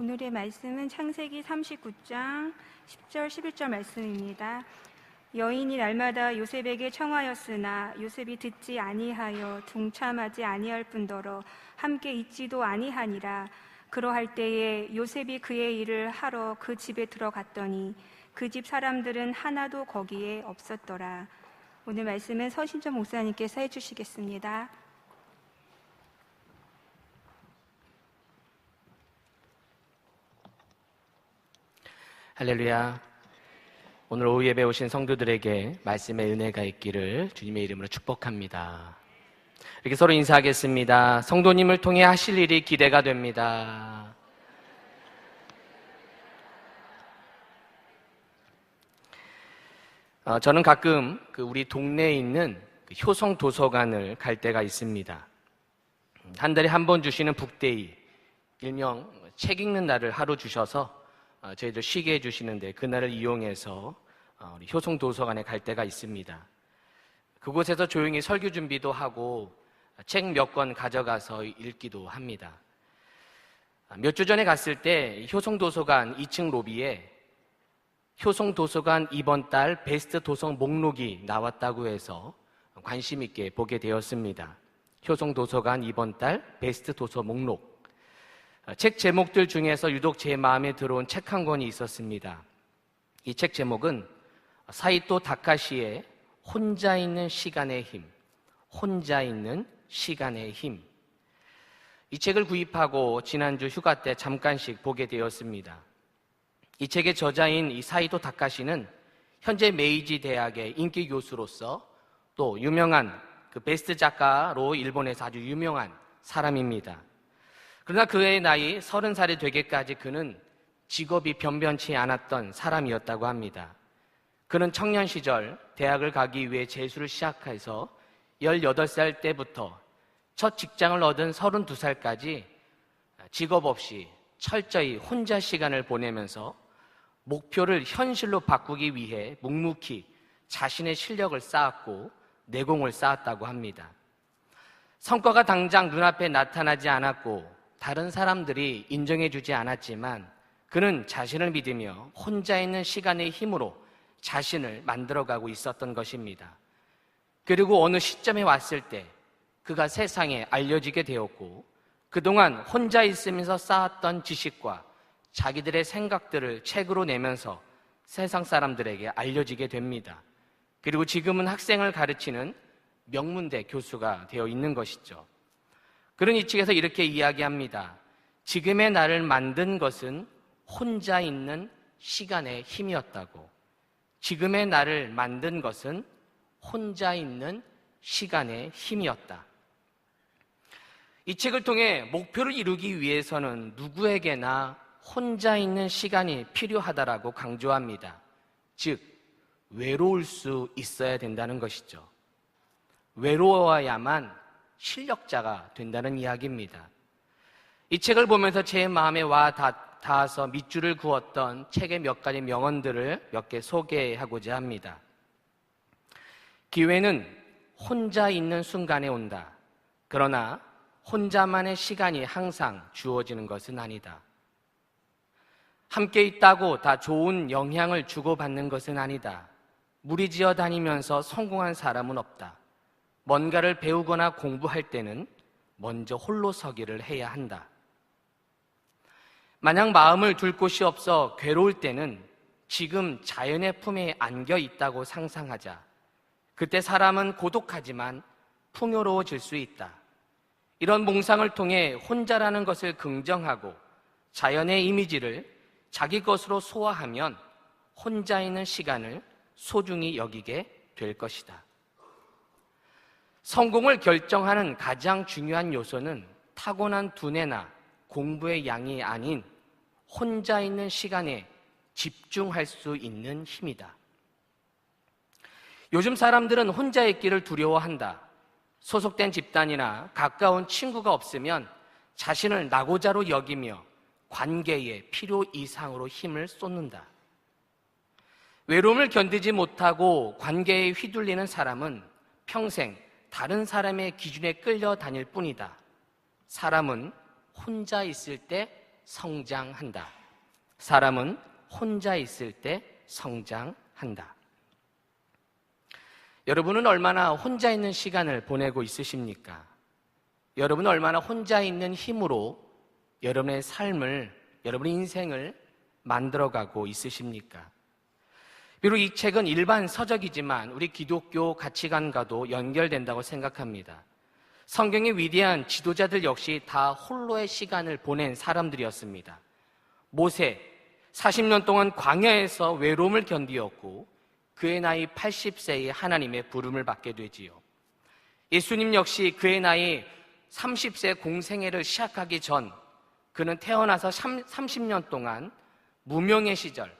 오늘의 말씀은 창세기 39장 10절 11절 말씀입니다. 여인이 날마다 요셉에게 청하였으나 요셉이 듣지 아니하여 동참하지 아니할 뿐더러 함께 있지도 아니하니라. 그러할 때에 요셉이 그의 일을 하러 그 집에 들어갔더니 그 집 사람들은 하나도 거기에 없었더라. 오늘 말씀은 서신정 목사님께서 해주시겠습니다. 할렐루야. 오늘 오후 예배 오신 성도들에게 말씀의 은혜가 있기를 주님의 이름으로 축복합니다. 이렇게 서로 인사하겠습니다. 성도님을 통해 하실 일이 기대가 됩니다. 저는 가끔 우리 동네에 있는 효성 도서관을 갈 때가 있습니다. 한 달에 한 번 주시는 북데이, 일명 책 읽는 날을 하루 주셔서 저희들 쉬게 해주시는데 그날을 이용해서 우리 효성 도서관에 갈 때가 있습니다. 그곳에서 조용히 설교 준비도 하고 책 몇 권 가져가서 읽기도 합니다. 몇 주 전에 갔을 때 효성 도서관 2층 로비에 효성 도서관 이번 달 베스트 도서 목록이 나왔다고 해서 관심 있게 보게 되었습니다. 효성 도서관 이번 달 베스트 도서 목록. 책 제목들 중에서 유독 제 마음에 들어온 책 한 권이 있었습니다. 이 책 제목은 사이토 다카시의 혼자 있는 시간의 힘, 혼자 있는 시간의 힘. 이 책을 구입하고 지난주 휴가 때 잠깐씩 보게 되었습니다. 이 책의 저자인 이 사이토 다카시는 현재 메이지 대학의 인기 교수로서 또 유명한 베스트 작가로 일본에서 아주 유명한 사람입니다. 그러나 그의 나이 30살이 되기까지 그는 직업이 변변치 않았던 사람이었다고 합니다. 그는 청년 시절 대학을 가기 위해 재수를 시작해서 18살 때부터 첫 직장을 얻은 32살까지 직업 없이 철저히 혼자 시간을 보내면서 목표를 현실로 바꾸기 위해 묵묵히 자신의 실력을 쌓았고 내공을 쌓았다고 합니다. 성과가 당장 눈앞에 나타나지 않았고 다른 사람들이 인정해주지 않았지만 그는 자신을 믿으며 혼자 있는 시간의 힘으로 자신을 만들어가고 있었던 것입니다. 그리고 어느 시점에 왔을 때 그가 세상에 알려지게 되었고 그동안 혼자 있으면서 쌓았던 지식과 자기들의 생각들을 책으로 내면서 세상 사람들에게 알려지게 됩니다. 그리고 지금은 학생을 가르치는 명문대 교수가 되어 있는 것이죠. 그는 이 책에서 이렇게 이야기합니다. 지금의 나를 만든 것은 혼자 있는 시간의 힘이었다고. 지금의 나를 만든 것은 혼자 있는 시간의 힘이었다. 이 책을 통해 목표를 이루기 위해서는 누구에게나 혼자 있는 시간이 필요하다라고 강조합니다. 즉, 외로울 수 있어야 된다는 것이죠. 외로워야만 실력자가 된다는 이야기입니다. 이 책을 보면서 제 마음에 와 닿아서 밑줄을 그었던 책의 몇 가지 명언들을 몇 개 소개하고자 합니다. 기회는 혼자 있는 순간에 온다. 그러나 혼자만의 시간이 항상 주어지는 것은 아니다. 함께 있다고 다 좋은 영향을 주고받는 것은 아니다. 무리지어 다니면서 성공한 사람은 없다. 뭔가를 배우거나 공부할 때는 먼저 홀로 서기를 해야 한다. 만약 마음을 둘 곳이 없어 괴로울 때는 지금 자연의 품에 안겨 있다고 상상하자. 그때 사람은 고독하지만 풍요로워질 수 있다. 이런 몽상을 통해 혼자라는 것을 긍정하고 자연의 이미지를 자기 것으로 소화하면 혼자 있는 시간을 소중히 여기게 될 것이다. 성공을 결정하는 가장 중요한 요소는 타고난 두뇌나 공부의 양이 아닌 혼자 있는 시간에 집중할 수 있는 힘이다. 요즘 사람들은 혼자 있기를 두려워한다. 소속된 집단이나 가까운 친구가 없으면 자신을 낙오자로 여기며 관계에 필요 이상으로 힘을 쏟는다. 외로움을 견디지 못하고 관계에 휘둘리는 사람은 평생 다른 사람의 기준에 끌려 다닐 뿐이다. 사람은 혼자 있을 때 성장한다. 사람은 혼자 있을 때 성장한다. 여러분은 얼마나 혼자 있는 시간을 보내고 있으십니까? 여러분은 얼마나 혼자 있는 힘으로 여러분의 삶을, 여러분의 인생을 만들어가고 있으십니까? 비록 이 책은 일반 서적이지만 우리 기독교 가치관과도 연결된다고 생각합니다. 성경의 위대한 지도자들 역시 다 홀로의 시간을 보낸 사람들이었습니다. 모세, 40년 동안 광야에서 외로움을 견디었고 그의 나이 80세에 하나님의 부름을 받게 되지요. 예수님 역시 그의 나이 30세 공생애를 시작하기 전 그는 태어나서 30년 동안 무명의 시절,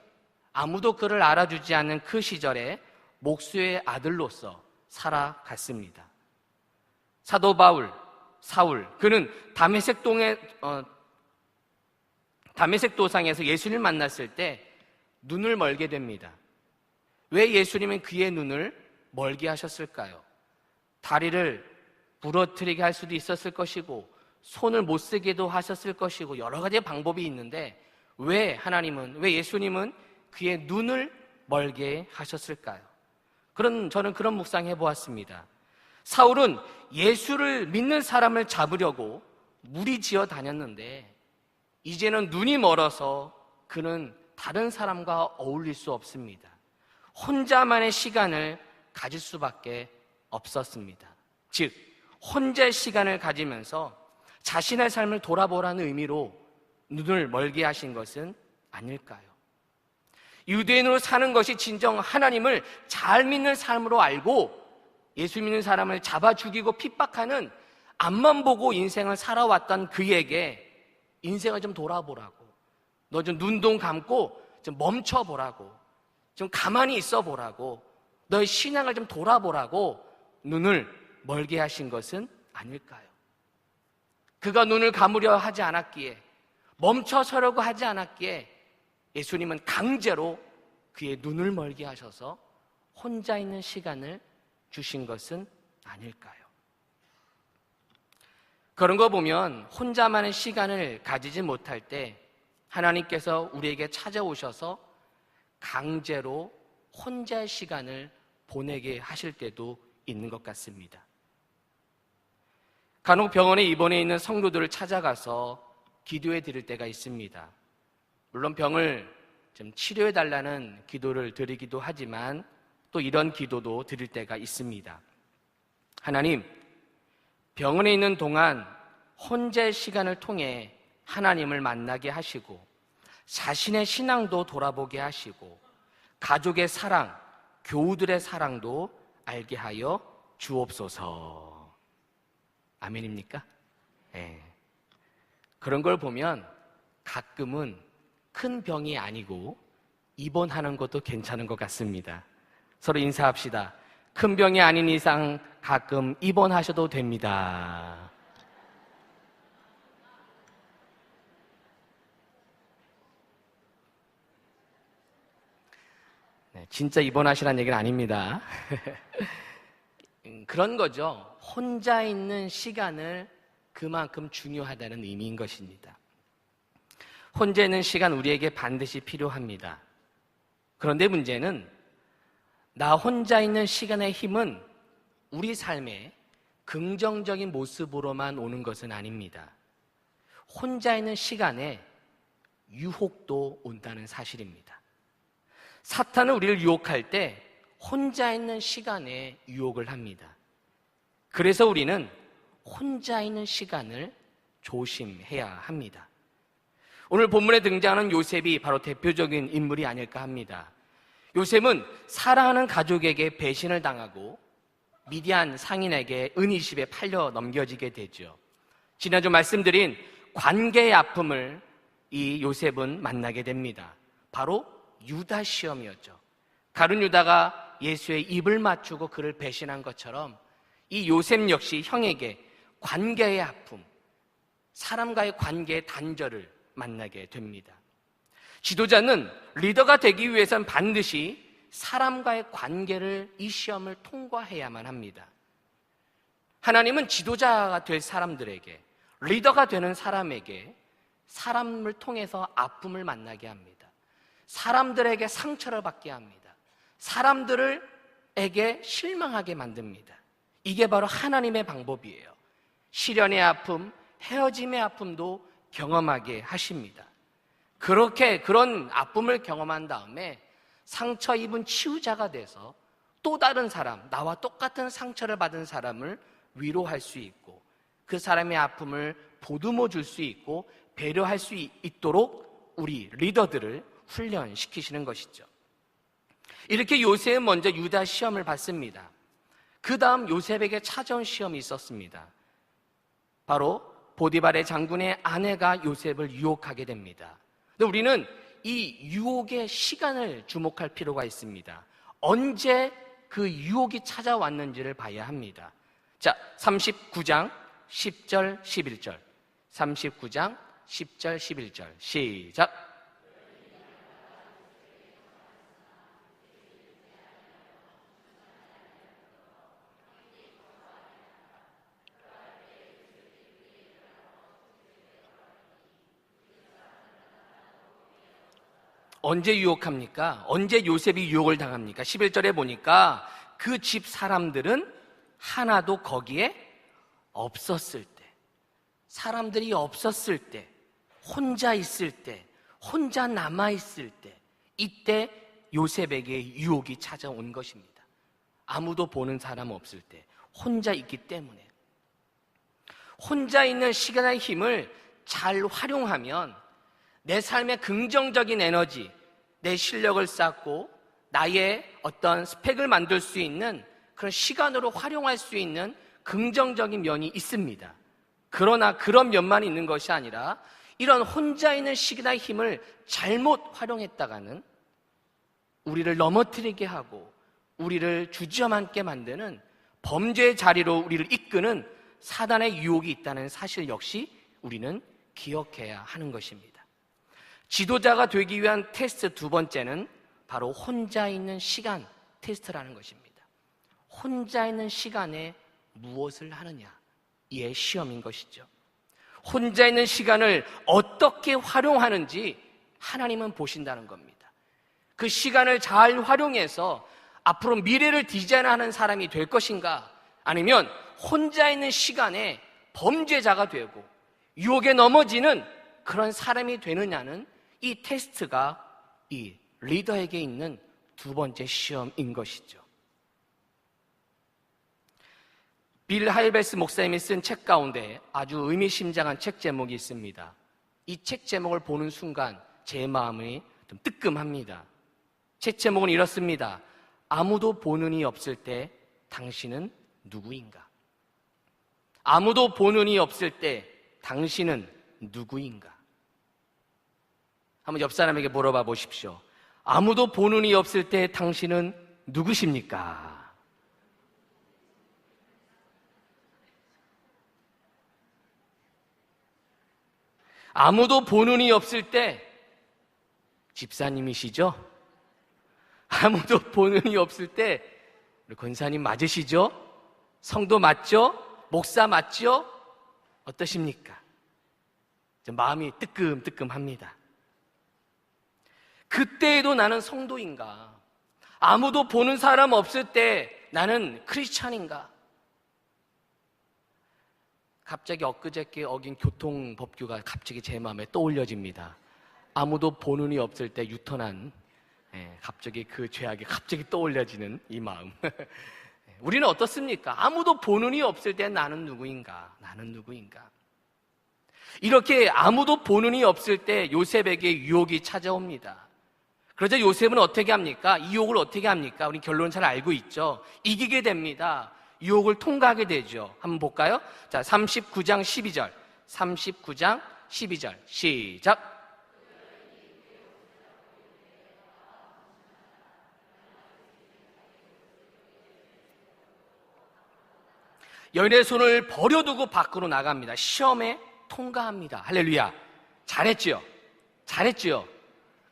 아무도 그를 알아주지 않는 그 시절에 목수의 아들로서 살아갔습니다. 사도 바울, 사울, 그는 다메섹 도상에서 예수님을 만났을 때 눈을 멀게 됩니다. 왜 예수님은 그의 눈을 멀게 하셨을까요? 다리를 부러뜨리게 할 수도 있었을 것이고 손을 못 쓰게도 하셨을 것이고 여러 가지의 방법이 있는데 왜 예수님은 그의 눈을 멀게 하셨을까요? 저는 그런 묵상해 보았습니다. 사울은 예수를 믿는 사람을 잡으려고 무리지어 다녔는데 이제는 눈이 멀어서 그는 다른 사람과 어울릴 수 없습니다. 혼자만의 시간을 가질 수밖에 없었습니다. 즉, 혼자의 시간을 가지면서 자신의 삶을 돌아보라는 의미로 눈을 멀게 하신 것은 아닐까요? 유대인으로 사는 것이 진정 하나님을 잘 믿는 삶으로 알고 예수 믿는 사람을 잡아 죽이고 핍박하는 앞만 보고 인생을 살아왔던 그에게 인생을 좀 돌아보라고, 너 좀 눈동 감고 좀 멈춰보라고, 좀 가만히 있어 보라고, 너의 신앙을 좀 돌아보라고 눈을 멀게 하신 것은 아닐까요? 그가 눈을 감으려 하지 않았기에, 멈춰서려고 하지 않았기에 예수님은 강제로 그의 눈을 멀게 하셔서 혼자 있는 시간을 주신 것은 아닐까요? 그런 거 보면 혼자만의 시간을 가지지 못할 때 하나님께서 우리에게 찾아오셔서 강제로 혼자의 시간을 보내게 하실 때도 있는 것 같습니다. 간혹 병원에 입원해 있는 성도들을 찾아가서 기도해 드릴 때가 있습니다. 물론 병을 좀 치료해 달라는 기도를 드리기도 하지만 또 이런 기도도 드릴 때가 있습니다. 하나님, 병원에 있는 동안 혼자의 시간을 통해 하나님을 만나게 하시고 자신의 신앙도 돌아보게 하시고 가족의 사랑, 교우들의 사랑도 알게 하여 주옵소서. 아멘입니까? 네. 그런 걸 보면 가끔은 큰 병이 아니고 입원하는 것도 괜찮은 것 같습니다. 서로 인사합시다. 큰 병이 아닌 이상 가끔 입원하셔도 됩니다. 네, 진짜 입원하시라는 얘기는 아닙니다. 그런 거죠. 혼자 있는 시간을 그만큼 중요하다는 의미인 것입니다. 혼자 있는 시간 우리에게 반드시 필요합니다. 그런데 문제는 나 혼자 있는 시간의 힘은 우리 삶의 긍정적인 모습으로만 오는 것은 아닙니다. 혼자 있는 시간에 유혹도 온다는 사실입니다. 사탄은 우리를 유혹할 때 혼자 있는 시간에 유혹을 합니다. 그래서 우리는 혼자 있는 시간을 조심해야 합니다. 오늘 본문에 등장하는 요셉이 바로 대표적인 인물이 아닐까 합니다. 요셉은 사랑하는 가족에게 배신을 당하고 미디안 상인에게 은20에 팔려 넘겨지게 되죠. 지난주 말씀드린 관계의 아픔을 이 요셉은 만나게 됩니다. 바로 유다 시험이었죠. 가룟 유다가 예수의 입을 맞추고 그를 배신한 것처럼 이 요셉 역시 형에게 관계의 아픔, 사람과의 관계의 단절을 만나게 됩니다. 지도자는 리더가 되기 위해선 반드시 사람과의 관계를, 이 시험을 통과해야만 합니다. 하나님은 지도자가 될 사람들에게, 리더가 되는 사람에게 사람을 통해서 아픔을 만나게 합니다. 사람들에게 상처를 받게 합니다. 사람들에게 실망하게 만듭니다. 이게 바로 하나님의 방법이에요. 시련의 아픔, 헤어짐의 아픔도 경험하게 하십니다. 그런 아픔을 경험한 다음에 상처 입은 치유자가 돼서 또 다른 사람, 나와 똑같은 상처를 받은 사람을 위로할 수 있고 그 사람의 아픔을 보듬어 줄 수 있고 배려할 수 있도록 우리 리더들을 훈련시키시는 것이죠. 이렇게 요셉은 먼저 유다 시험을 받습니다. 그 다음 요셉에게 찾아온 시험이 있었습니다. 바로 보디발의 장군의 아내가 요셉을 유혹하게 됩니다. 근데 우리는 이 유혹의 시간을 주목할 필요가 있습니다. 언제 그 유혹이 찾아왔는지를 봐야 합니다. 자, 39장 10절 11절 39장 10절 11절 시작. 언제 유혹합니까? 언제 요셉이 유혹을 당합니까? 11절에 보니까 그 집 사람들은 하나도 거기에 없었을 때, 사람들이 없었을 때, 혼자 있을 때, 혼자 남아있을 때, 이때 요셉에게 유혹이 찾아온 것입니다. 아무도 보는 사람 없을 때, 혼자 있기 때문에. 혼자 있는 시간의 힘을 잘 활용하면 내 삶의 긍정적인 에너지, 내 실력을 쌓고 나의 어떤 스펙을 만들 수 있는 그런 시간으로 활용할 수 있는 긍정적인 면이 있습니다. 그러나 그런 면만 있는 것이 아니라 이런 혼자 있는 시간의 힘을 잘못 활용했다가는 우리를 넘어뜨리게 하고 우리를 주저앉게 만드는 범죄의 자리로 우리를 이끄는 사단의 유혹이 있다는 사실 역시 우리는 기억해야 하는 것입니다. 지도자가 되기 위한 테스트 두 번째는 바로 혼자 있는 시간 테스트라는 것입니다. 혼자 있는 시간에 무엇을 하느냐, 이의 시험인 것이죠. 혼자 있는 시간을 어떻게 활용하는지 하나님은 보신다는 겁니다. 그 시간을 잘 활용해서 앞으로 미래를 디자인하는 사람이 될 것인가, 아니면 혼자 있는 시간에 범죄자가 되고 유혹에 넘어지는 그런 사람이 되느냐는 이 테스트가 이 리더에게 있는 두 번째 시험인 것이죠. 빌 하일베스 목사님이 쓴 책 가운데 아주 의미심장한 책 제목이 있습니다. 이 책 제목을 보는 순간 제 마음이 좀 뜨끔합니다. 책 제목은 이렇습니다. 아무도 보는 이 없을 때 당신은 누구인가? 아무도 보는 이 없을 때 당신은 누구인가? 한번 옆 사람에게 물어봐 보십시오. 아무도 보는 이 없을 때 당신은 누구십니까? 아무도 보는 이 없을 때 집사님이시죠? 아무도 보는 이 없을 때 우리 권사님 맞으시죠? 성도 맞죠? 목사 맞죠? 어떠십니까? 마음이 뜨끔뜨끔합니다. 그때에도 나는 성도인가? 아무도 보는 사람 없을 때 나는 크리스찬인가? 갑자기 엊그저께 어긴 교통법규가 갑자기 제 마음에 떠올려집니다. 아무도 보는 이 없을 때 유턴한, 갑자기 그 죄악이 갑자기 떠올려지는 이 마음. 우리는 어떻습니까? 아무도 보는 이 없을 때 나는 누구인가? 나는 누구인가? 이렇게 아무도 보는 이 없을 때 요셉에게 유혹이 찾아옵니다. 그러자 요셉은 어떻게 합니까? 이 유혹을 어떻게 합니까? 우리 결론은 잘 알고 있죠. 이기게 됩니다. 유혹을 통과하게 되죠. 한번 볼까요? 자, 39장 12절 39장 12절 시작. 여인의 손을 버려두고 밖으로 나갑니다. 시험에 통과합니다. 할렐루야. 잘했지요? 잘했지요?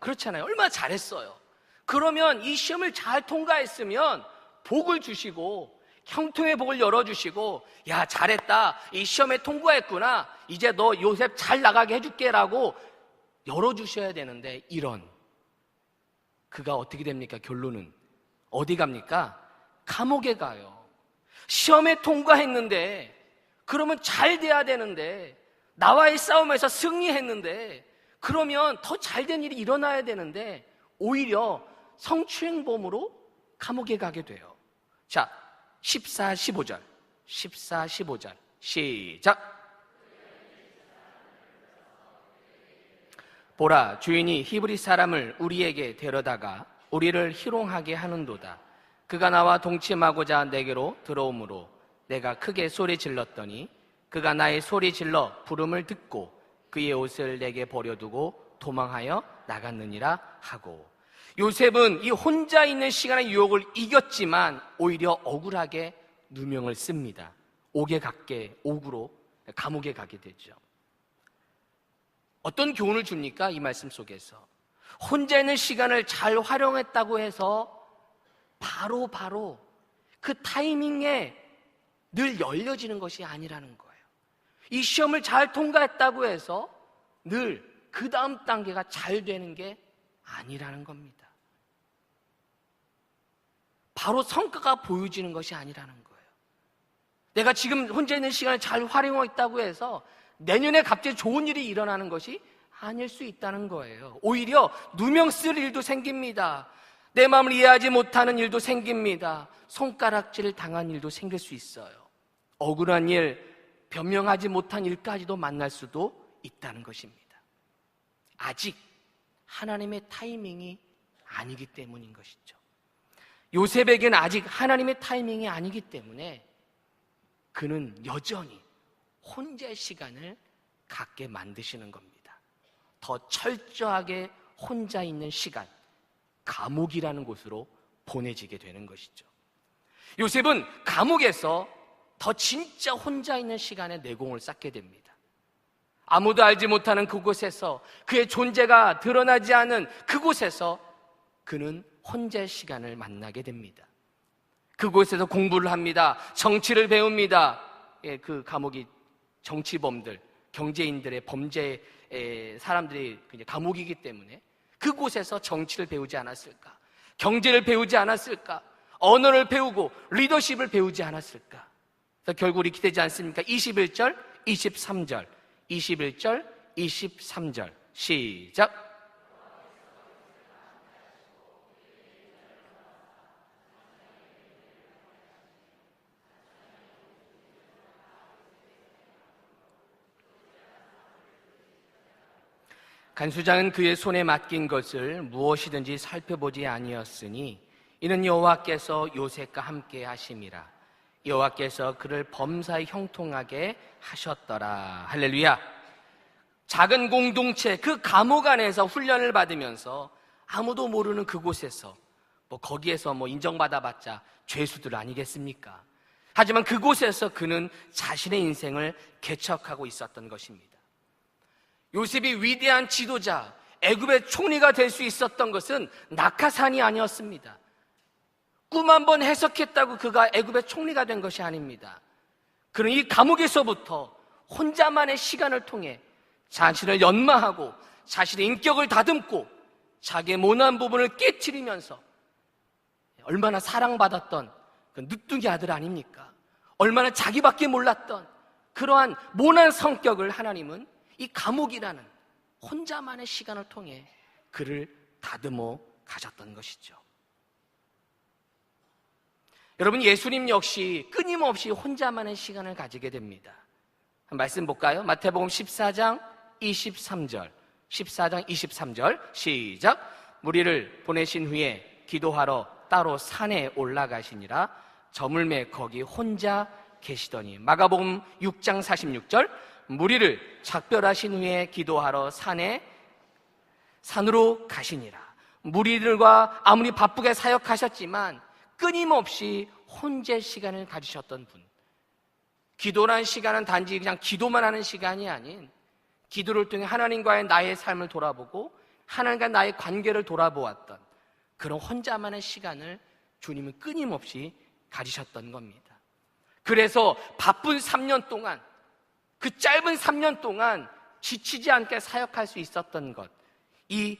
그렇잖아요. 얼마나 잘했어요. 그러면 이 시험을 잘 통과했으면 복을 주시고 형통의 복을 열어주시고, 야, 잘했다, 이 시험에 통과했구나, 이제 너 요셉 잘 나가게 해줄게 라고 열어주셔야 되는데, 그가 어떻게 됩니까? 결론은 어디 갑니까? 감옥에 가요. 시험에 통과했는데, 그러면 잘 돼야 되는데, 나와의 싸움에서 승리했는데, 그러면 더 잘된 일이 일어나야 되는데 오히려 성추행범으로 감옥에 가게 돼요. 자, 14, 15절 시작. 보라, 주인이 히브리 사람을 우리에게 데려다가 우리를 희롱하게 하는도다. 그가 나와 동침하고자 내게로 들어오므로 내가 크게 소리 질렀더니 그가 나의 소리 질러 부름을 듣고 그의 옷을 내게 버려두고 도망하여 나갔느니라 하고, 요셉은 이 혼자 있는 시간의 유혹을 이겼지만 오히려 억울하게 누명을 씁니다. 옥에 갔게, 옥으로 감옥에 가게 되죠. 어떤 교훈을 줍니까? 이 말씀 속에서 혼자 있는 시간을 잘 활용했다고 해서 바로 그 타이밍에 늘 열려지는 것이 아니라는 거예요. 이 시험을 잘 통과했다고 해서 늘 그 다음 단계가 잘 되는 게 아니라는 겁니다. 바로 성과가 보여지는 것이 아니라는 거예요. 내가 지금 혼자 있는 시간을 잘 활용했다고 해서 내년에 갑자기 좋은 일이 일어나는 것이 아닐 수 있다는 거예요. 오히려 누명 쓸 일도 생깁니다. 내 마음을 이해하지 못하는 일도 생깁니다. 손가락질을 당한 일도 생길 수 있어요. 억울한 일, 변명하지 못한 일까지도 만날 수도 있다는 것입니다. 아직 하나님의 타이밍이 아니기 때문인 것이죠. 요셉에게는 아직 하나님의 타이밍이 아니기 때문에 그는 여전히 혼자의 시간을 갖게 만드시는 겁니다. 더 철저하게 혼자 있는 시간, 감옥이라는 곳으로 보내지게 되는 것이죠. 요셉은 감옥에서 더 진짜 혼자 있는 시간에 내공을 쌓게 됩니다. 아무도 알지 못하는 그곳에서, 그의 존재가 드러나지 않은 그곳에서 그는 혼자의 시간을 만나게 됩니다. 그곳에서 공부를 합니다. 정치를 배웁니다. 그 감옥이 정치범들, 경제인들의 범죄 사람들이 감옥이기 때문에 그곳에서 정치를 배우지 않았을까? 경제를 배우지 않았을까? 언어를 배우고 리더십을 배우지 않았을까? 그래서 결국 이렇게 되지 않습니까? 21절, 23절, 21절, 23절 시작. 간수장은 그의 손에 맡긴 것을 무엇이든지 살펴보지 아니었으니 이는 여호와께서 요셉과 함께 하심이라. 여호와께서 그를 범사에 형통하게 하셨더라. 할렐루야. 작은 공동체, 그 감옥 안에서 훈련을 받으면서 아무도 모르는 그곳에서 거기에서 인정받아봤자 죄수들 아니겠습니까? 하지만 그곳에서 그는 자신의 인생을 개척하고 있었던 것입니다. 요셉이 위대한 지도자, 애굽의 총리가 될 수 있었던 것은 낙하산이 아니었습니다. 꿈 한 번 해석했다고 그가 애굽의 총리가 된 것이 아닙니다. 그는 이 감옥에서부터 혼자만의 시간을 통해 자신을 연마하고 자신의 인격을 다듬고 자기의 모난 부분을 깨트리면서 얼마나 사랑받았던 그 늦둥이 아들 아닙니까? 얼마나 자기밖에 몰랐던 그러한 모난 성격을 하나님은 이 감옥이라는 혼자만의 시간을 통해 그를 다듬어 가셨던 것이죠. 여러분, 예수님 역시 끊임없이 혼자만의 시간을 가지게 됩니다. 한 말씀 볼까요? 마태복음 14장 23절 14장 23절 시작. 무리를 보내신 후에 기도하러 따로 산에 올라가시니라. 저물매 거기 혼자 계시더니. 마가복음 6장 46절 무리를 작별하신 후에 기도하러 산으로 가시니라. 무리들과 아무리 바쁘게 사역하셨지만 끊임없이 혼자 시간을 가지셨던 분. 기도라는 시간은 단지 그냥 기도만 하는 시간이 아닌 기도를 통해 하나님과의 나의 삶을 돌아보고 하나님과 나의 관계를 돌아보았던 그런 혼자만의 시간을 주님은 끊임없이 가지셨던 겁니다. 그래서 바쁜 3년 동안, 그 짧은 3년 동안 지치지 않게 사역할 수 있었던 것, 이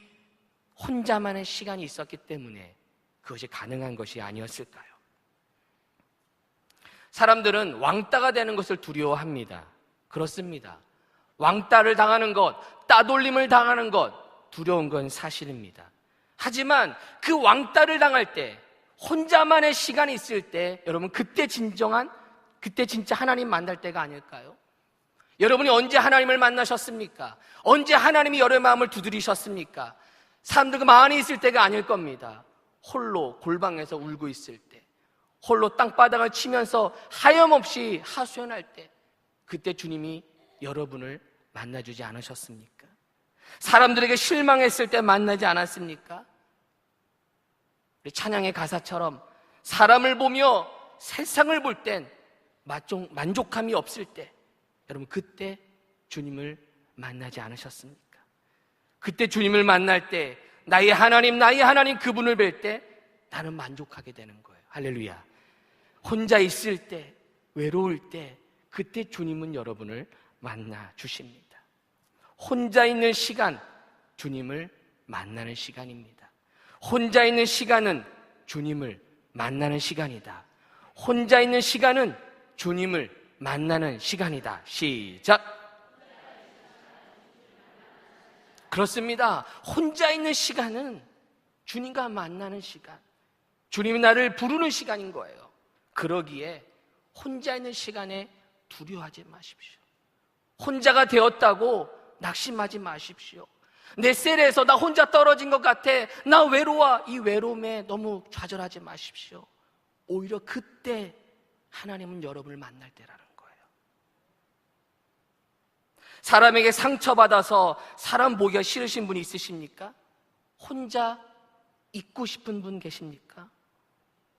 혼자만의 시간이 있었기 때문에 그것이 가능한 것이 아니었을까요? 사람들은 왕따가 되는 것을 두려워합니다. 그렇습니다. 왕따를 당하는 것, 따돌림을 당하는 것, 두려운 건 사실입니다. 하지만 그 왕따를 당할 때, 혼자만의 시간이 있을 때, 여러분 그때 진짜 하나님 만날 때가 아닐까요? 여러분이 언제 하나님을 만나셨습니까? 언제 하나님이 여러분의 마음을 두드리셨습니까? 사람들과 많이 있을 때가 아닐 겁니다. 홀로 골방에서 울고 있을 때, 홀로 땅바닥을 치면서 하염없이 하소연할 때, 그때 주님이 여러분을 만나주지 않으셨습니까? 사람들에게 실망했을 때 만나지 않았습니까? 우리 찬양의 가사처럼 사람을 보며 세상을 볼 땐 만족함이 없을 때, 여러분 그때 주님을 만나지 않으셨습니까? 그때 주님을 만날 때 나의 하나님 그분을 뵐 때 나는 만족하게 되는 거예요. 할렐루야. 혼자 있을 때, 외로울 때, 그때 주님은 여러분을 만나 주십니다. 혼자 있는 시간, 주님을 만나는 시간입니다. 혼자 있는 시간은 주님을 만나는 시간이다. 혼자 있는 시간은 주님을 만나는 시간이다. 시작. 그렇습니다. 혼자 있는 시간은 주님과 만나는 시간, 주님이 나를 부르는 시간인 거예요. 그러기에 혼자 있는 시간에 두려워하지 마십시오. 혼자가 되었다고 낙심하지 마십시오. 내 셀에서 나 혼자 떨어진 것 같아, 나 외로워, 이 외로움에 너무 좌절하지 마십시오. 오히려 그때 하나님은 여러분을 만날 때라는 거예요. 사람에게 상처받아서 사람 보기가 싫으신 분이 있으십니까? 혼자 있고 싶은 분 계십니까?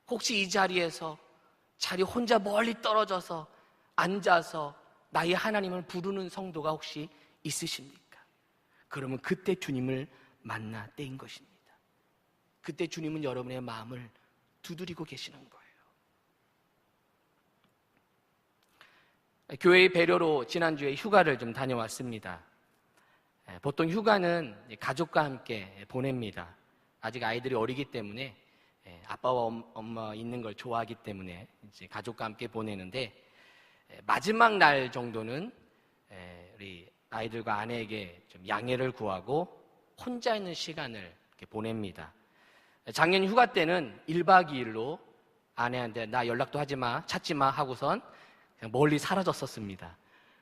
혹시 이 자리에서 자리 혼자 멀리 떨어져서 앉아서 나의 하나님을 부르는 성도가 혹시 있으십니까? 그러면 그때 주님을 만나 때인 것입니다. 그때 주님은 여러분의 마음을 두드리고 계시는 거예요. 교회의 배려로 지난주에 휴가를 좀 다녀왔습니다. 보통 휴가는 가족과 함께 보냅니다. 아직 아이들이 어리기 때문에 아빠와 엄마 있는 걸 좋아하기 때문에 이제 가족과 함께 보내는데, 마지막 날 정도는 우리 아이들과 아내에게 좀 양해를 구하고 혼자 있는 시간을 이렇게 보냅니다. 작년 휴가 때는 1박 2일로 아내한테 나 연락도 하지 마, 찾지 마 하고선 그냥 멀리 사라졌었습니다.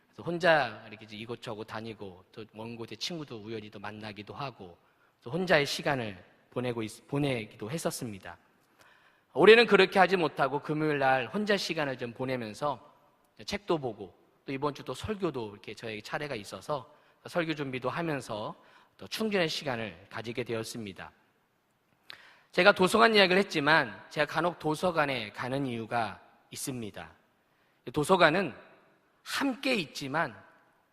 그래서 혼자 이렇게 이곳저곳 다니고 또 먼 곳에 친구도 우연히 또 만나기도 하고 또 혼자의 시간을 보내기도 했었습니다. 올해는 그렇게 하지 못하고 금요일 날 혼자 시간을 좀 보내면서 책도 보고 또 이번 주 또 설교도 이렇게 저에게 차례가 있어서 설교 준비도 하면서 또 충전의 시간을 가지게 되었습니다. 제가 도서관 이야기를 했지만 제가 간혹 도서관에 가는 이유가 있습니다. 도서관은 함께 있지만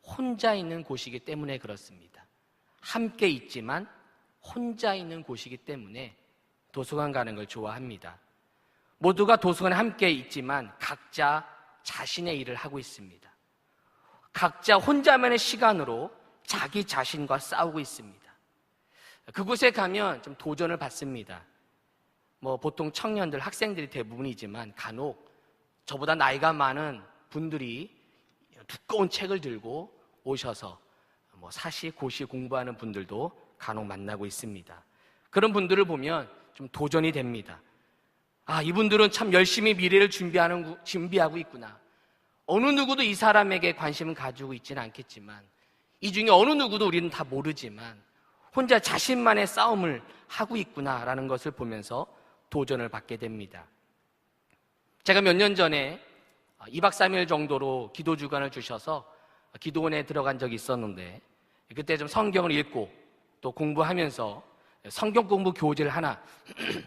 혼자 있는 곳이기 때문에 그렇습니다. 함께 있지만 혼자 있는 곳이기 때문에 도서관 가는 걸 좋아합니다. 모두가 도서관에 함께 있지만 각자 자신의 일을 하고 있습니다. 각자 혼자만의 시간으로 자기 자신과 싸우고 있습니다. 그곳에 가면 좀 도전을 받습니다. 보통 청년들, 학생들이 대부분이지만 간혹 저보다 나이가 많은 분들이 두꺼운 책을 들고 오셔서 사시, 고시 공부하는 분들도 간혹 만나고 있습니다. 그런 분들을 보면 좀 도전이 됩니다. 아, 이분들은 참 열심히 미래를 준비하고 있구나. 어느 누구도 이 사람에게 관심을 가지고 있지는 않겠지만, 이 중에 어느 누구도 우리는 다 모르지만 혼자 자신만의 싸움을 하고 있구나라는 것을 보면서 도전을 받게 됩니다. 제가 몇 년 전에 2박 3일 정도로 기도 주간을 주셔서 기도원에 들어간 적이 있었는데, 그때 좀 성경을 읽고 또 공부하면서 성경 공부 교재를 하나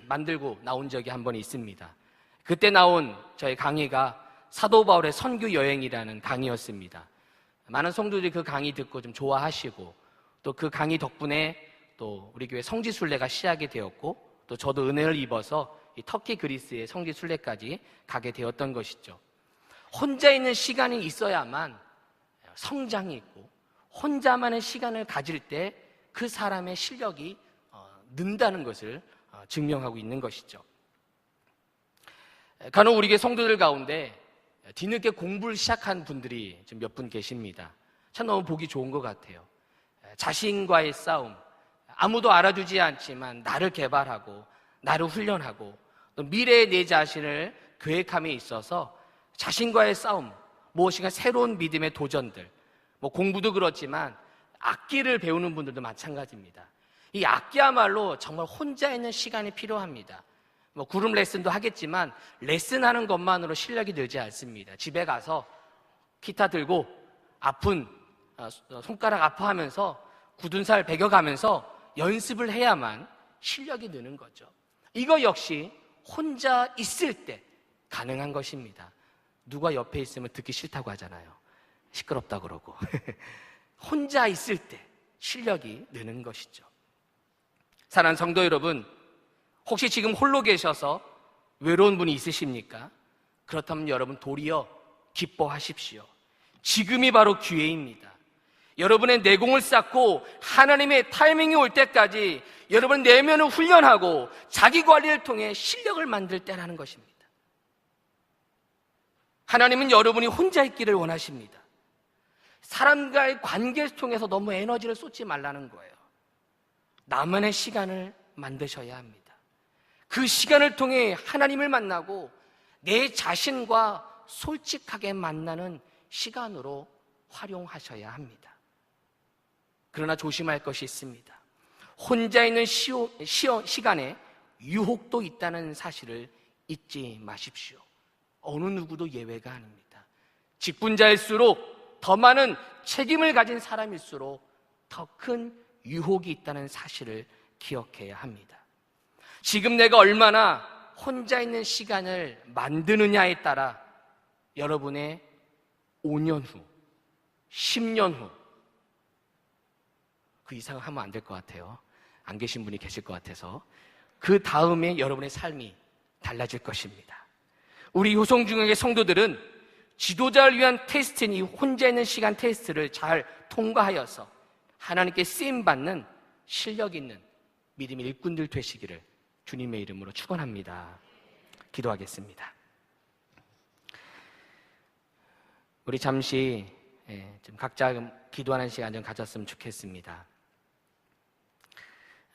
만들고 나온 적이 한 번 있습니다. 그때 나온 저의 강의가 사도 바울의 선교 여행이라는 강의였습니다. 많은 성도들이 그 강의 듣고 좀 좋아하시고 또 그 강의 덕분에 또 우리 교회 성지순례가 시작이 되었고 또 저도 은혜를 입어서 이 터키 그리스의 성지순례까지 가게 되었던 것이죠. 혼자 있는 시간이 있어야만 성장이 있고, 혼자만의 시간을 가질 때 그 사람의 실력이 는다는 것을 증명하고 있는 것이죠. 간혹 우리 교회 성도들 가운데 뒤늦게 공부를 시작한 분들이 지금 몇 분 계십니다. 참 너무 보기 좋은 것 같아요. 자신과의 싸움, 아무도 알아주지 않지만 나를 개발하고 나를 훈련하고 또 미래의 내 자신을 계획함에 있어서 자신과의 싸움, 무엇인가 새로운 믿음의 도전들, 공부도 그렇지만 악기를 배우는 분들도 마찬가지입니다. 이 악기야말로 정말 혼자 있는 시간이 필요합니다. 그룹 레슨도 하겠지만 레슨하는 것만으로 실력이 늘지 않습니다. 집에 가서 기타 들고 아픈 손가락 아파하면서 굳은 살 베겨가면서 연습을 해야만 실력이 느는 거죠. 이거 역시 혼자 있을 때 가능한 것입니다. 누가 옆에 있으면 듣기 싫다고 하잖아요. 시끄럽다 그러고. 혼자 있을 때 실력이 느는 것이죠. 사랑하는 성도 여러분, 혹시 지금 홀로 계셔서 외로운 분이 있으십니까? 그렇다면 여러분 도리어 기뻐하십시오. 지금이 바로 기회입니다. 여러분의 내공을 쌓고 하나님의 타이밍이 올 때까지 여러분 내면을 훈련하고 자기 관리를 통해 실력을 만들 때라는 것입니다. 하나님은 여러분이 혼자 있기를 원하십니다. 사람과의 관계를 통해서 너무 에너지를 쏟지 말라는 거예요. 나만의 시간을 만드셔야 합니다. 그 시간을 통해 하나님을 만나고 내 자신과 솔직하게 만나는 시간으로 활용하셔야 합니다. 그러나 조심할 것이 있습니다. 혼자 있는 시간에 유혹도 있다는 사실을 잊지 마십시오. 어느 누구도 예외가 아닙니다. 직분자일수록 더 많은 책임을 가진 사람일수록 더 큰 유혹이 있다는 사실을 기억해야 합니다. 지금 내가 얼마나 혼자 있는 시간을 만드느냐에 따라 여러분의 5년 후, 10년 후, 그 이상은 하면 안 될 것 같아요. 안 계신 분이 계실 것 같아서 그 다음에 여러분의 삶이 달라질 것입니다. 우리 효성중학의 성도들은 지도자를 위한 테스트인 이 혼자 있는 시간 테스트를 잘 통과하여서 하나님께 쓰임받는 실력 있는 믿음의 일꾼들 되시기를 주님의 이름으로 축원합니다. 기도하겠습니다. 우리 잠시 좀 각자 기도하는 시간 좀 가졌으면 좋겠습니다.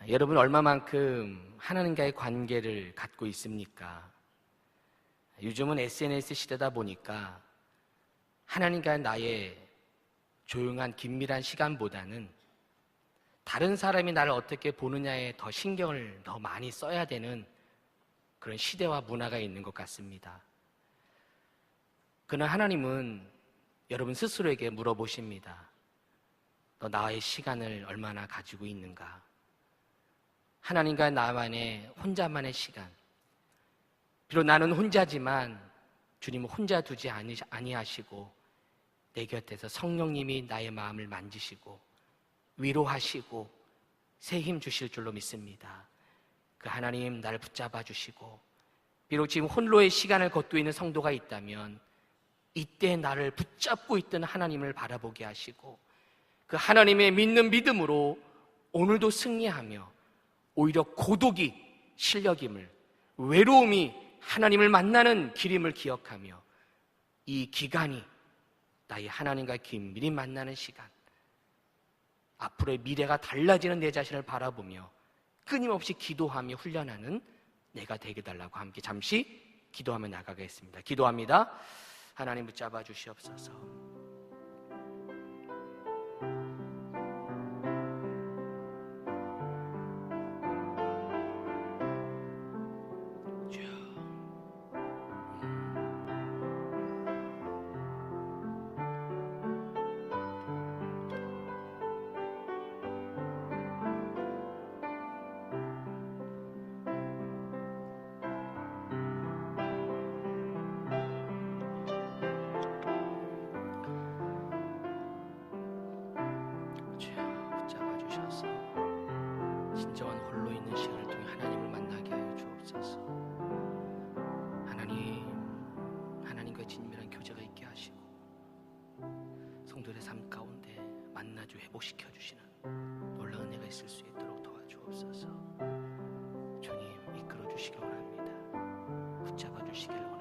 여러분 얼마만큼 하나님과의 관계를 갖고 있습니까? 요즘은 SNS 시대다 보니까 하나님과 나의 조용한 긴밀한 시간보다는 다른 사람이 나를 어떻게 보느냐에 더 신경을 더 많이 써야 되는 그런 시대와 문화가 있는 것 같습니다. 그러나 하나님은 여러분 스스로에게 물어보십니다. 너 나의 시간을 얼마나 가지고 있는가? 하나님과 나만의 혼자만의 시간. 비록 나는 혼자지만 주님은 혼자 두지 아니하시고 내 곁에서 성령님이 나의 마음을 만지시고 위로하시고 새 힘 주실 줄로 믿습니다. 그 하나님 나를 붙잡아 주시고 비록 지금 홀로의 시간을 걷고 있는 성도가 있다면 이때 나를 붙잡고 있던 하나님을 바라보게 하시고 그 하나님의 믿는 믿음으로 오늘도 승리하며 오히려 고독이 실력임을, 외로움이 하나님을 만나는 길임을 기억하며 이 기간이 나의 하나님과 긴밀히 만나는 시간, 앞으로의 미래가 달라지는 내 자신을 바라보며 끊임없이 기도하며 훈련하는 내가 되게 달라고 함께 잠시 기도하며 나가겠습니다. 기도합니다. 하나님 붙잡아 주시옵소서. 삶 가운데 만나주 회복시켜 주시는 놀라운 은혜가 있을 수 있도록 도와주옵소서. 주님 이끌어 주시길 원합니다. 붙잡아 주시길 원합니다.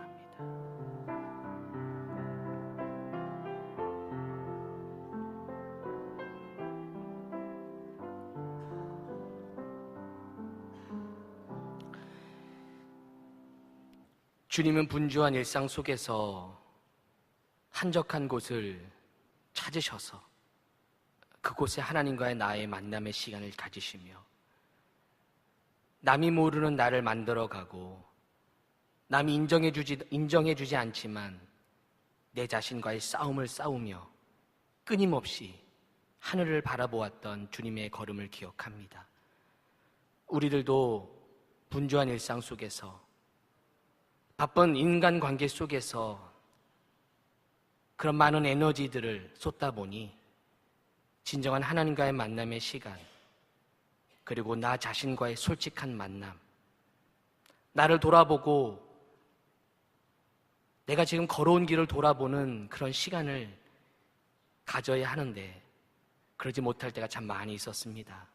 주님은 분주한 일상 속에서 한적한 곳을 찾으셔서 그곳에 하나님과의 나의 만남의 시간을 가지시며 남이 모르는 나를 만들어가고 남이 인정해주지 않지만 내 자신과의 싸움을 싸우며 끊임없이 하늘을 바라보았던 주님의 걸음을 기억합니다. 우리들도 분주한 일상 속에서 바쁜 인간관계 속에서 그런 많은 에너지들을 쏟다 보니 진정한 하나님과의 만남의 시간, 그리고 나 자신과의 솔직한 만남, 나를 돌아보고 내가 지금 걸어온 길을 돌아보는 그런 시간을 가져야 하는데 그러지 못할 때가 참 많이 있었습니다.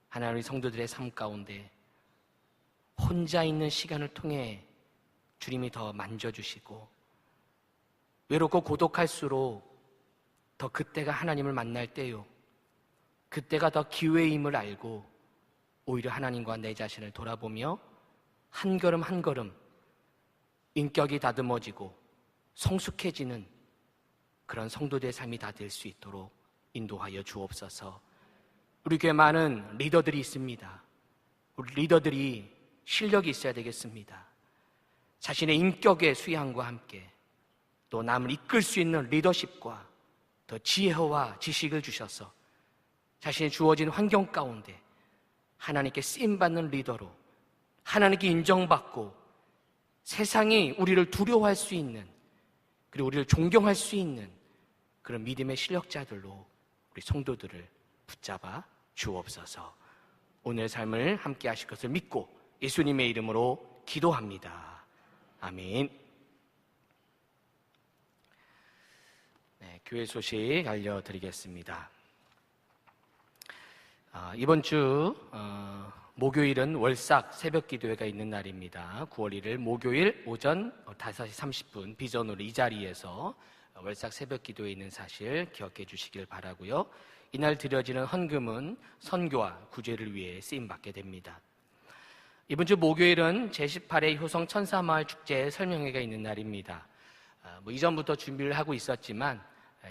하나님의 성도들의 삶 가운데 혼자 있는 시간을 통해 주님이 더 만져주시고 외롭고 고독할수록 더 그때가 하나님을 만날 때요, 그때가 더 기회임을 알고 오히려 하나님과 내 자신을 돌아보며 한 걸음 한 걸음 인격이 다듬어지고 성숙해지는 그런 성도들의 삶이 다 될 수 있도록 인도하여 주옵소서. 우리 교회 많은 리더들이 있습니다. 우리 리더들이 실력이 있어야 되겠습니다. 자신의 인격의 수양과 함께 또 남을 이끌 수 있는 리더십과 더 지혜와 지식을 주셔서 자신의 주어진 환경 가운데 하나님께 쓰임받는 리더로 하나님께 인정받고 세상이 우리를 두려워할 수 있는, 그리고 우리를 존경할 수 있는 그런 믿음의 실력자들로 우리 성도들을 붙잡아 주옵소서. 오늘 삶을 함께 하실 것을 믿고 예수님의 이름으로 기도합니다. 아멘. 네, 교회 소식 알려드리겠습니다. 이번 주 목요일은 월삭 새벽 기도회가 있는 날입니다. 9월 1일 목요일 오전 5시 30분 비전으로 이 자리에서 월삭 새벽 기도회 있는 사실 기억해 주시길 바라고요. 이날 드려지는 헌금은 선교와 구제를 위해 쓰임받게 됩니다. 이번 주 목요일은 제18회 효성 천사마을 축제 설명회가 있는 날입니다. 이전부터 준비를 하고 있었지만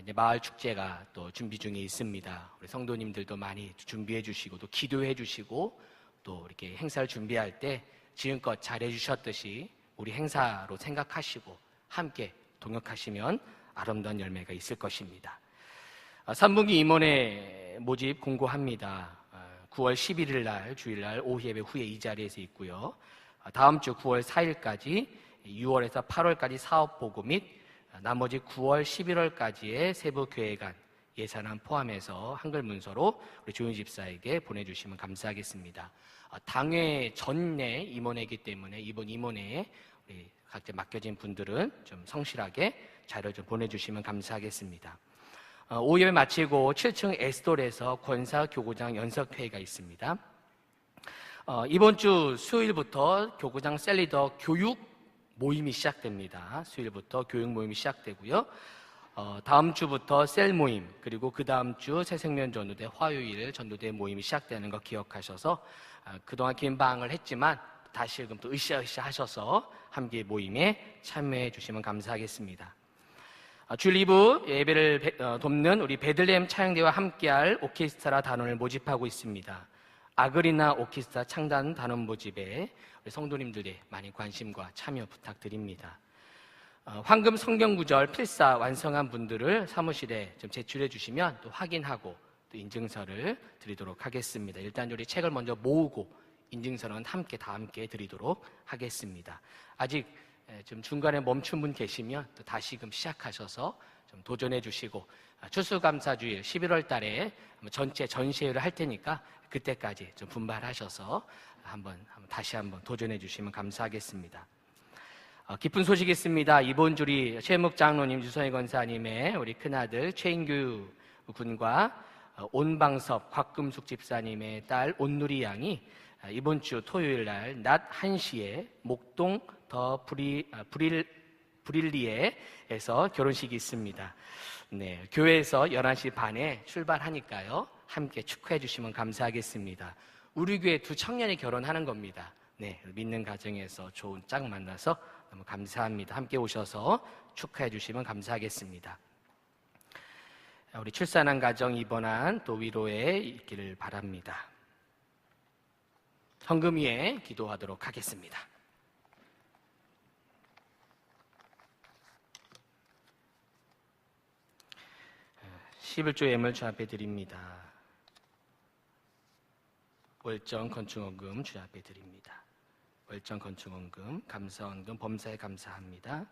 이제 마을 축제가 또 준비 중에 있습니다. 우리 성도님들도 많이 준비해 주시고 또 기도해 주시고 또 이렇게 행사를 준비할 때 지금껏 잘해 주셨듯이 우리 행사로 생각하시고 함께 동역하시면 아름다운 열매가 있을 것입니다. 3분기 임원회 모집 공고합니다. 9월 11일 날 주일날 오후 예배 후에 이 자리에서 있고요. 다음 주 9월 4일까지 6월에서 8월까지 사업보고 및 나머지 9월 11월까지의 세부 교회간 예산안 포함해서 한글 문서로 우리 조윤 집사에게 보내주시면 감사하겠습니다. 당회 전내 임원회이기 때문에 이번 임원회에 우리 각자 맡겨진 분들은 좀 성실하게 자료 좀 보내주시면 감사하겠습니다. 오후 예배 마치고 7층 에스돌에서 권사 교구장 연석회의가 있습니다. 이번 주 수요일부터 교구장 셀리더 교육 모임이 시작됩니다. 수요일부터 교육 모임이 시작되고요. 다음 주부터 셀 모임, 그리고 그 다음 주 새생명 전도대 화요일 전도대 모임이 시작되는 거 기억하셔서 그동안 긴 방을 했지만 다시금 또 으쌰으쌰 하셔서 함께 모임에 참여해 주시면 감사하겠습니다. 주일 2부 예배를 돕는 우리 베들레헴 차영대와 함께할 오케스트라 단원을 모집하고 있습니다. 아그리나 오케스트라 창단 단원 모집에 우리 성도님들의 많은 관심과 참여 부탁드립니다. 황금 성경구절 필사 완성한 분들을 사무실에 좀 제출해 주시면 또 확인하고 또 인증서를 드리도록 하겠습니다. 일단 우리 책을 먼저 모으고 인증서는 다 함께 드리도록 하겠습니다. 아직 좀 중간에 멈춘 분 계시면 또 다시금 시작하셔서 좀 도전해 주시고 추수감사주일 11월 달에 전체 전시회를 할 테니까 그때까지 좀 분발하셔서 다시 한번 도전해 주시면 감사하겠습니다. 기쁜 소식이 있습니다. 이번 주리 최목 장로님, 유선희 권사님의 우리 큰아들 최인규 군과 온방섭 곽금숙 집사님의 딸 온누리 양이 이번 주 토요일 날 낮 1시에 목동 더 브릴리에에서 결혼식이 있습니다. 네, 교회에서 11시 반에 출발하니까요. 함께 축하해 주시면 감사하겠습니다. 우리 교회 두 청년이 결혼하는 겁니다. 네, 믿는 가정에서 좋은 짝 만나서 너무 감사합니다. 함께 오셔서 축하해 주시면 감사하겠습니다. 우리 출산한 가정 입원한 또 위로에 있기를 바랍니다. 헌금 위에 기도하도록 하겠습니다. 11조 예물 주 앞에 드립니다. 월정 건축원금 주 앞에 드립니다. 월정 건축원금, 감사원금, 범사에 감사합니다.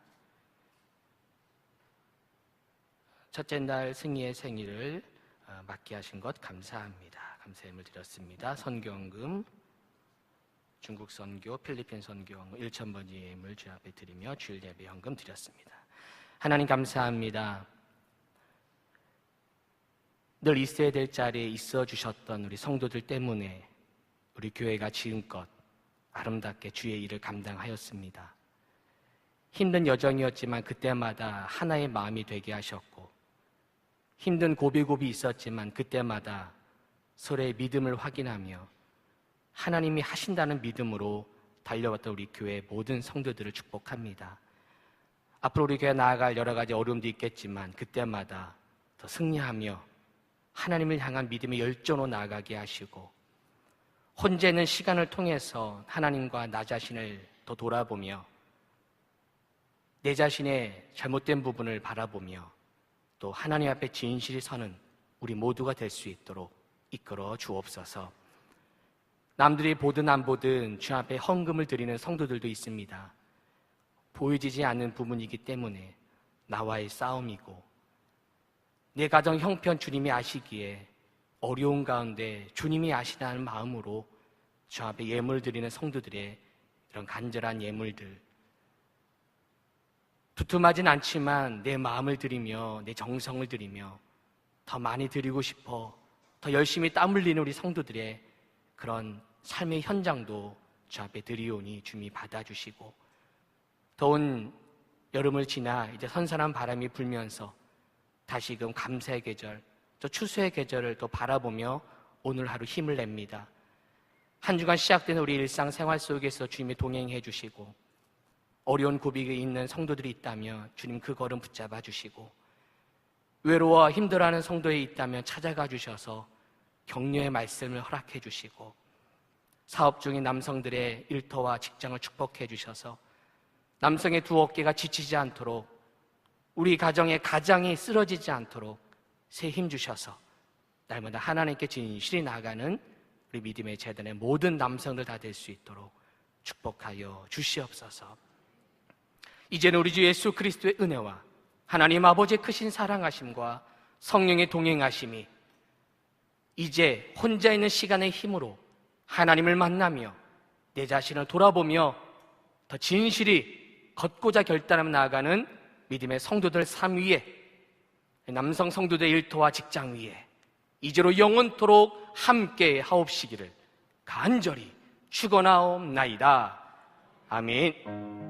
첫째 날 승희의 생일을 맞게 하신 것 감사합니다. 감사예물 드렸습니다. 선교원금, 중국 선교, 필리핀 선교원금 1,000번지 예물 주 앞에 드리며 주일 예배 헌금 드렸습니다. 하나님 감사합니다. 늘 있어야 될 자리에 있어 주셨던 우리 성도들 때문에 우리 교회가 지금껏 아름답게 주의 일을 감당하였습니다. 힘든 여정이었지만 그때마다 하나의 마음이 되게 하셨고, 힘든 고비고비 있었지만 그때마다 서로의 믿음을 확인하며 하나님이 하신다는 믿음으로 달려왔던 우리 교회 모든 성도들을 축복합니다. 앞으로 우리 교회 나아갈 여러 가지 어려움도 있겠지만 그때마다 더 승리하며 하나님을 향한 믿음의 열정으로 나아가게 하시고, 혼자 있는 시간을 통해서 하나님과 나 자신을 더 돌아보며 내 자신의 잘못된 부분을 바라보며 또 하나님 앞에 진실이 서는 우리 모두가 될 수 있도록 이끌어 주옵소서. 남들이 보든 안 보든 주 앞에 헌금을 드리는 성도들도 있습니다. 보여지지 않는 부분이기 때문에 나와의 싸움이고, 내 가정 형편 주님이 아시기에 어려운 가운데 주님이 아시다는 마음으로 주 앞에 예물 드리는 성도들의 이런 간절한 예물들, 두툼하진 않지만 내 마음을 드리며 내 정성을 드리며 더 많이 드리고 싶어 더 열심히 땀 흘리는 우리 성도들의 그런 삶의 현장도 주 앞에 드리오니 주님이 받아주시고, 더운 여름을 지나 이제 선선한 바람이 불면서 다시금 감사의 계절, 또 추수의 계절을 또 바라보며 오늘 하루 힘을 냅니다. 한 주간 시작된 우리 일상생활 속에서 주님이 동행해 주시고, 어려운 고비가 있는 성도들이 있다면 주님 그 걸음 붙잡아 주시고, 외로워 힘들어하는 성도에 있다면 찾아가 주셔서 격려의 말씀을 허락해 주시고, 사업 중인 남성들의 일터와 직장을 축복해 주셔서 남성의 두 어깨가 지치지 않도록, 우리 가정의 가장이 쓰러지지 않도록 새 힘 주셔서 날마다 하나님께 진실이 나아가는 우리 믿음의 재단의 모든 남성들 다 될 수 있도록 축복하여 주시옵소서. 이제는 우리 주 예수 그리스도의 은혜와 하나님 아버지의 크신 사랑하심과 성령의 동행하심이 이제 혼자 있는 시간의 힘으로 하나님을 만나며 내 자신을 돌아보며 더 진실이 걷고자 결단하며 나아가는 믿음의 성도들 삶 위에, 남성 성도들의 일터와 직장 위에 이제로 영원토록 함께 하옵시기를 간절히 축원하옵나이다. 아멘.